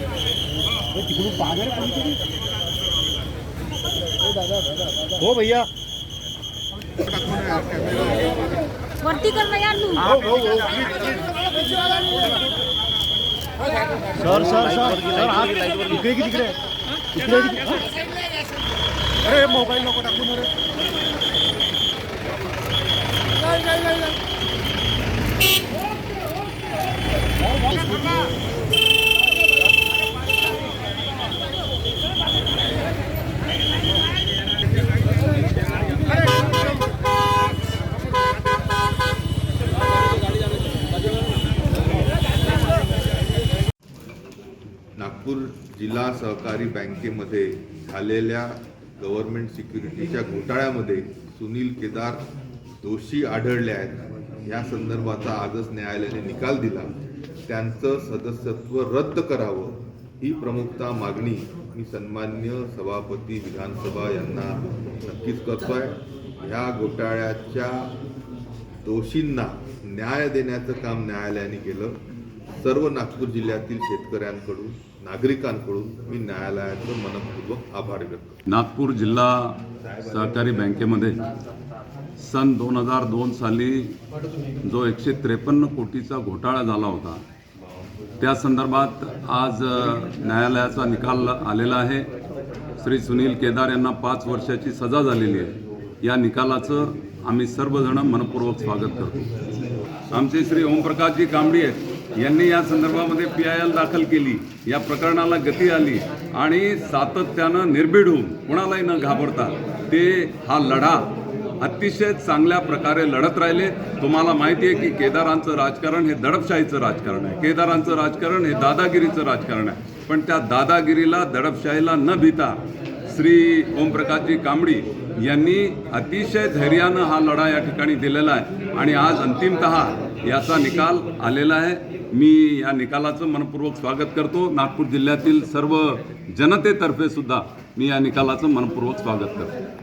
तिकडून पाहणार कोणीतरी. हो भैया वरती कर ना यार तू. सर सर सर सर हात इकडे की तिकडे इकडे अरे मोबाईल नको टाकून रे. नागपूर जिल्हा सहकारी बँकेमध्ये झालेल्या गव्हर्नमेंट सिक्युरिटीच्या घोटाळ्यामध्ये सुनील केदार दोषी आढळले आहेत. या संदर्भाचा आजच न्यायालयाने निकाल दिला. त्यांचं सदस्यत्व रद्द करावं ही प्रमुखता मागणी मी सन्मान्य सभापती विधानसभा यांना नक्कीच करतोय. ह्या घोटाळ्याच्या दोषींना न्याय देण्याचं काम न्यायालयाने केलं. सर्व नागपूर जिल्ह्यातील शेतकऱ्यांकडून नागरिकांकडून मी न्यायालयाचं मनपूर्वक आभार व्यक्त. नागपूर जिल्हा सहकारी बँकेमध्ये सन 2002 साली जो 153 कोटीचा घोटाळा झाला होता त्या संदर्भात आज न्यायालयाचा निकाल आलेला आहे. श्री सुनील केदार यांना 5 वर्षाची सजा झालेली आहे. या निकालाचं आम्ही सर्वजण मनपूर्वक स्वागत करतो. आमचे श्री ओमप्रकाशजी कांबडी आहेत. यांनी या संदर्भामध्ये PIL दाखल केली. या प्रकरणाला गती आली आणि सातत्यानं निर्भीड होऊन कोणालाही न घाबरता ते हा लढा अतिशय चांगल्या प्रकारे लढत राहिले. तुम्हाला माहिती आहे की केदारांचं राजकारण हे दडपशाहीचं राजकारण आहे. केदारांचं राजकारण हे दादागिरीचं राजकारण आहे. पण त्या दादागिरीला दडपशाहीला न भीता श्री ओमप्रकाशजी कांबडी यांनी अतिशय धैर्यानं हा लढा या ठिकाणी दिलेला आहे आणि आज अंतिमतः याचा निकाल आलेला आहे. मी या निकालाचं मनपूर्वक स्वागत करतो. नागपूर जिल्ह्यातील सर्व जनतेतर्फे सुद्धा मी या निकालाचं मनपूर्वक स्वागत करतो.